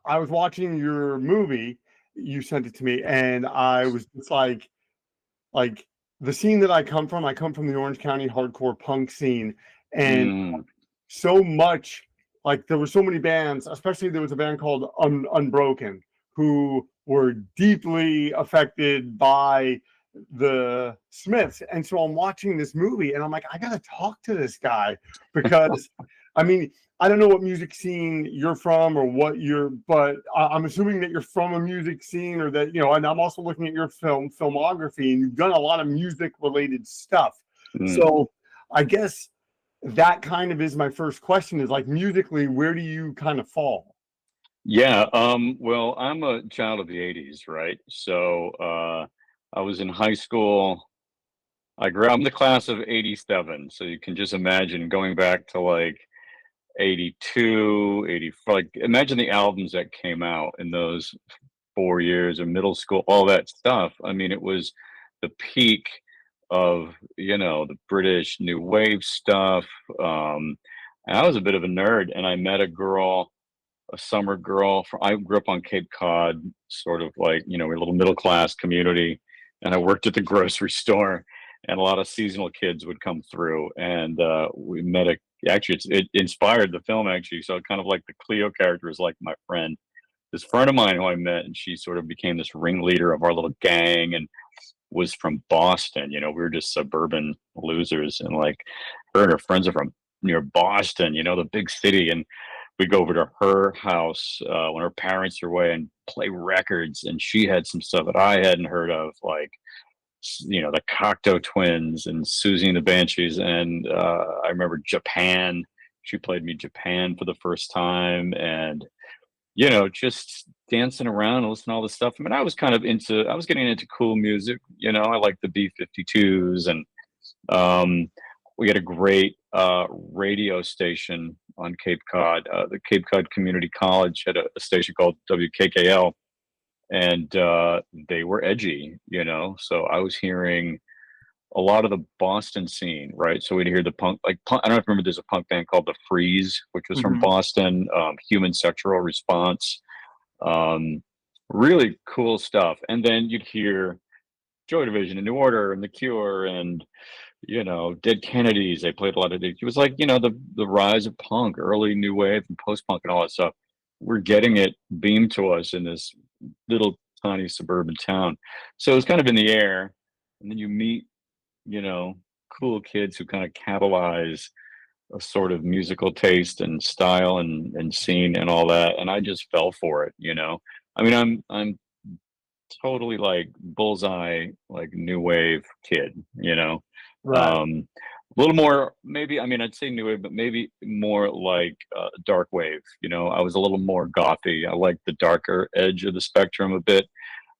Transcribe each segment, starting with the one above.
I was watching your movie. You sent it to me, and I was just like the scene that I come from. I come from the Orange County hardcore punk scene, and Mm, so much like there were so many bands. Especially there was a band called Unbroken who were deeply affected by the Smiths, and so I'm watching this movie, and I'm like, I gotta talk to this guy because, I mean, I don't know what music scene you're from or what you're, but I'm assuming that you're from a music scene or that, and I'm also looking at your filmography and you've done a lot of music related stuff. mm. So I guess that kind of is my first question is like musically, where do you kind of fall? Yeah, well, I'm a child of the 80s, right? So I was in high school. I grew up in the class of 87. So you can just imagine going back to like 82, 84. Like imagine the albums that came out in those 4 years of middle school, all that stuff. I mean, it was the peak of, the British new wave stuff. And I was a bit of a nerd, and I met a summer girl from I grew up on Cape Cod, sort of like, a little middle class community. And I worked at the grocery store, and a lot of seasonal kids would come through. And we met actually, it inspired the film, actually. So kind of like the Cleo character is like my friend, this friend of mine who I met, and she sort of became this ringleader of our little gang and was from Boston. We were just suburban losers. And like her and her friends are from near Boston, the big city. And we go over to her house when her parents are away and play records. And she had some stuff that I hadn't heard of, like, the Cocteau Twins and Susie and the Banshees. And I remember Japan. She played me Japan for the first time. And, just dancing around and listening to all this stuff. I mean, I was getting into cool music. I like the B-52s. And we had a great radio station on Cape Cod. The Cape Cod Community College had a station called WKKL, and they were edgy, So I was hearing a lot of the Boston scene, right? So we'd hear the punk, like I don't know if you remember. There's a punk band called the Freeze, which was from Mhm. Boston. Human Sexual Response, really cool stuff. And then you'd hear Joy Division and New Order and The Cure and Dead Kennedys. They played a lot of it. It was like, the rise of punk, early new wave and post punk and all that stuff. We're getting it beamed to us in this little tiny suburban town. So it was kind of in the air. And then you meet, you know, cool kids who kind of catalyze a sort of musical taste and style and scene and all that. And I just fell for it. I mean, I'm totally like bullseye, like new wave kid. Right. A little more, maybe, I mean, I'd say new wave, but maybe more like dark wave. I was a little more gothy. I like the darker edge of the spectrum a bit.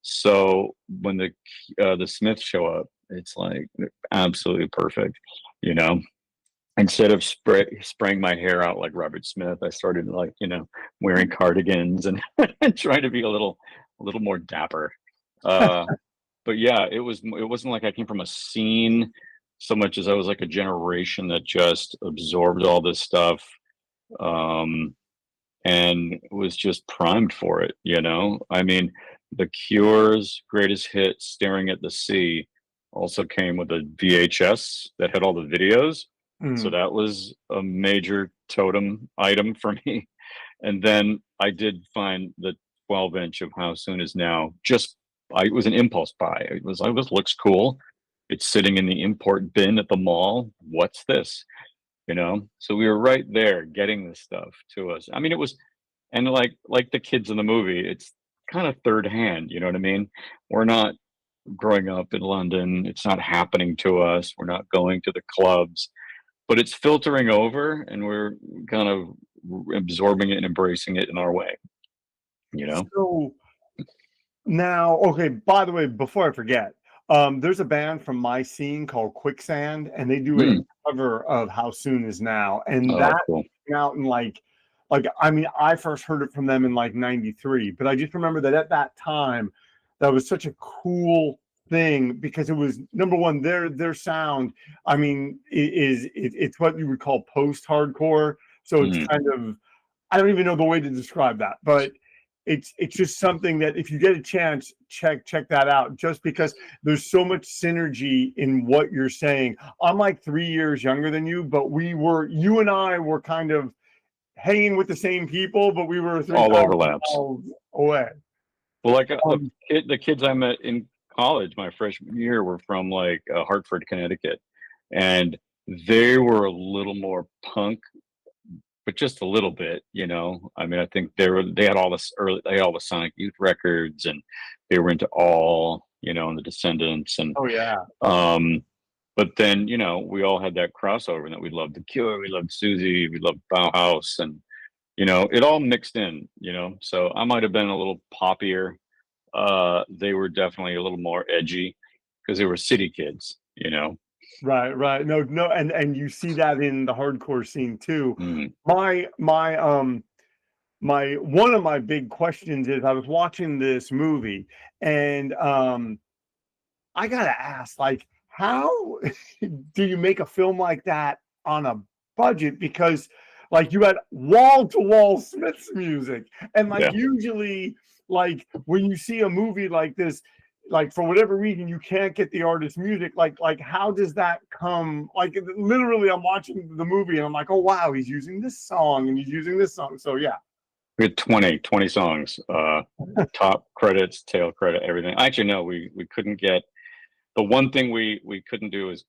So when the Smiths show up, it's like absolutely perfect. You know, Instead of spraying my hair out like Robert Smith, I started like wearing cardigans and and trying to be a little more dapper. Uh, but yeah, it wasn't like I came from a scene so much as I was like a generation that just absorbed all this stuff, um, and was just primed for it. I mean, The Cure's greatest hit, "Staring at the Sea," also came with a VHS that had all the videos. So Mm. that was a major totem item for me. And then I did find the 12-inch of How Soon Is Now. It was an impulse buy. It was like, this looks cool. It's sitting in the import bin at the mall. What's this? So we were right there getting this stuff to us. I mean, it was, and like the kids in the movie, it's kind of third hand. You know what I mean? We're not growing up in London. It's not happening to us. We're not going to the clubs, but it's filtering over, and we're kind of absorbing it and embracing it in our way. So now, okay, by the way, before I forget, there's a band from my scene called Quicksand, and they do a Hmm. cover of How Soon Is Now. And Oh, that cool. came out in like I mean, I first heard it from them in like 93, but I just remember that at that time, that was such a cool thing because it was number one, their sound, I mean, it's what you would call post-hardcore. So it's Hmm. kind of I don't even know the way to describe that, but it's just something that if you get a chance, check that out, just because there's so much synergy in what you're saying. I'm like 3 years younger than you, but you and I were kind of hanging with the same people, but we were All 3,000 overlaps. miles away. Well, like the kids I met in college my freshman year were from like Hartford, Connecticut, and they were a little more punk, but just a little bit, you know. I mean, I think they had all the Sonic Youth records, and they were into All, you know, and the Descendants, and Oh yeah. but then, you know, we all had that crossover, and that we loved The Cure, we loved Susie, we loved Bauhaus, and you know, it all mixed in, you know. So I might have been a little poppier. They were definitely a little more edgy because they were city kids, you know. Right. No, and you see that in the hardcore scene too. Mm. My one of my big questions is, I was watching this movie, and I gotta ask, like, how do you make a film like that on a budget? Because like you had wall to wall Smiths music, and like Yeah. usually, like when you see a movie like this, like for whatever reason you can't get the artist's music. Like how does that come? Like literally, I'm watching the movie and I'm like, oh wow, he's using this song and he's using this song. So yeah. We had 20 songs, top credits, tail credit, everything. Actually, no, we couldn't get, the one thing we couldn't do is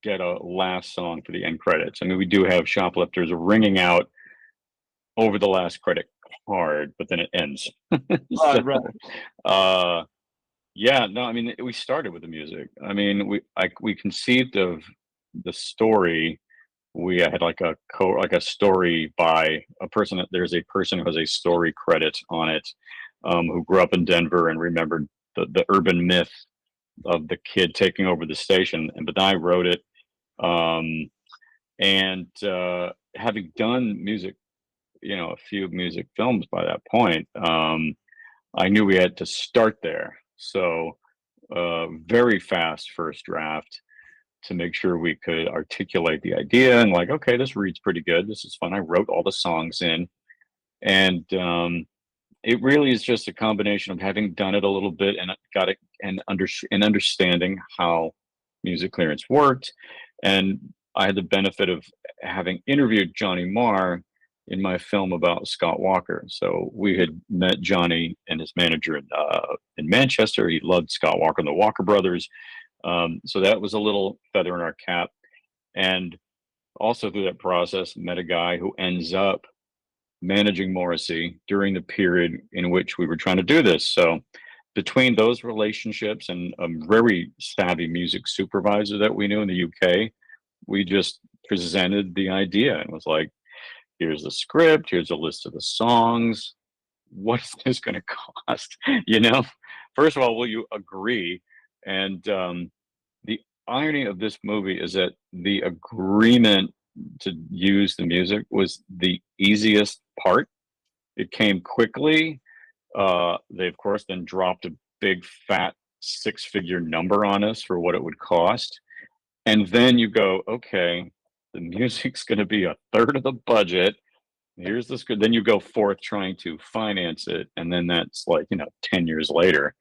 get a last song for the end credits. I mean, we do have Shoplifters ringing out over the last credit card, but then it ends. Right. Yeah, no, I mean, we started with the music. I mean, we conceived of the story. We had like a story by a person. There's a person who has a story credit on it, who grew up in Denver and remembered the urban myth of the kid taking over the station. And but I wrote it, and having done music, you know, a few music films by that point, I knew we had to start there. So very fast first draft to make sure we could articulate the idea, and like, okay, this reads pretty good. This is fun. I wrote all the songs in, and it really is just a combination of having done it a little bit and got it and understanding how music clearance worked. And I had the benefit of having interviewed Johnny Marr in my film about Scott Walker. So we had met Johnny and his manager in Manchester. He loved Scott Walker and the Walker Brothers. So that was a little feather in our cap. And also through that process, met a guy who ends up managing Morrissey during the period in which we were trying to do this. So between those relationships and a very savvy music supervisor that we knew in the UK, we just presented the idea and was like, here's the script, here's a list of the songs. What's this going to cost? You know, first of all, will you agree? And the irony of this movie is that the agreement to use the music was the easiest part. It came quickly. They, of course, then dropped a big, fat six-figure number on us for what it would cost. And then you go, okay, the music's going to be a third of the budget. Here's this good. Then you go forth trying to finance it. And then that's like, you know, 10 years later,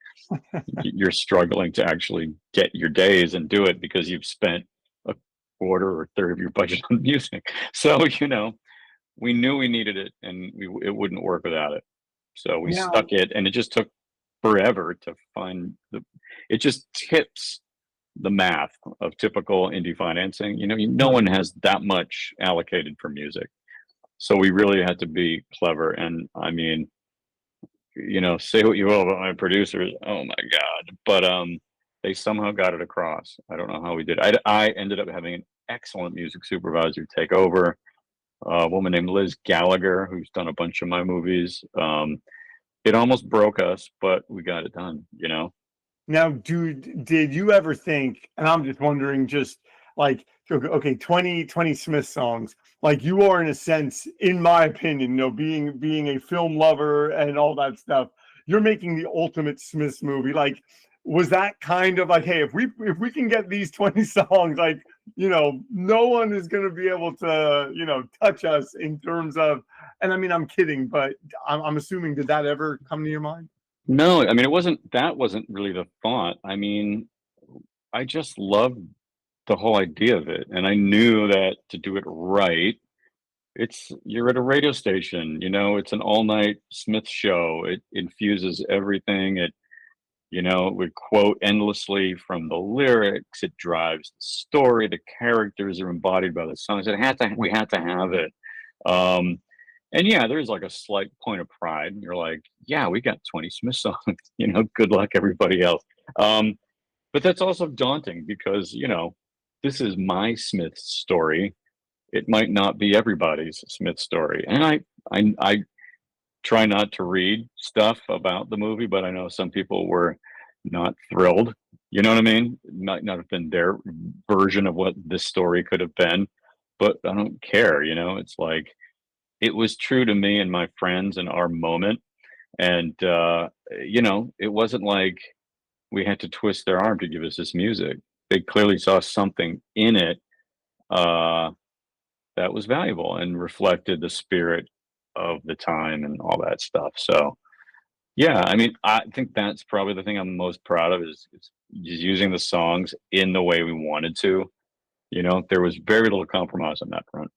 you're struggling to actually get your days and do it because you've spent a quarter or third of your budget on music. So, you know, we knew we needed it and it wouldn't work without it. So we stuck it, and it just took forever to find it just tips the math of typical indie financing. You know, no one has that much allocated for music. So we really had to be clever. And I mean, you know, say what you will about my producers. Oh my God. But they somehow got it across. I don't know how we did. I ended up having an excellent music supervisor take over, a woman named Liz Gallagher, who's done a bunch of my movies. It almost broke us, but we got it done, you know? Now, dude, did you ever think, and I'm just wondering, just like, okay, 20 Smith songs, like you are in a sense, in my opinion, you know, being a film lover and all that stuff, you're making the ultimate Smiths movie. Like, was that kind of like, hey, if we can get these 20 songs, like you know, no one is going to be able to, you know, touch us in terms of, and I mean, I'm kidding, but I'm assuming, did that ever come to your mind? No, I mean, that wasn't really the thought. I mean, I just loved the whole idea of it. And I knew that to do it right, you're at a radio station, you know, it's an all night Smith show. It infuses everything. It would quote endlessly from the lyrics. It drives the story. The characters are embodied by the songs. We had to have it. Um, and yeah, there's like a slight point of pride. You're like, yeah, we got 20 Smith songs, good luck everybody else. But that's also daunting because, this is my Smith story. It might not be everybody's Smith story. And I try not to read stuff about the movie, but I know some people were not thrilled. You know what I mean? Might not have been their version of what this story could have been, but I don't care. It's like it was true to me and my friends and our moment. And, it wasn't like we had to twist their arm to give us this music. They clearly saw something in it that was valuable and reflected the spirit of the time and all that stuff. So, yeah, I mean, I think that's probably the thing I'm most proud of is just using the songs in the way we wanted to. There was very little compromise on that front.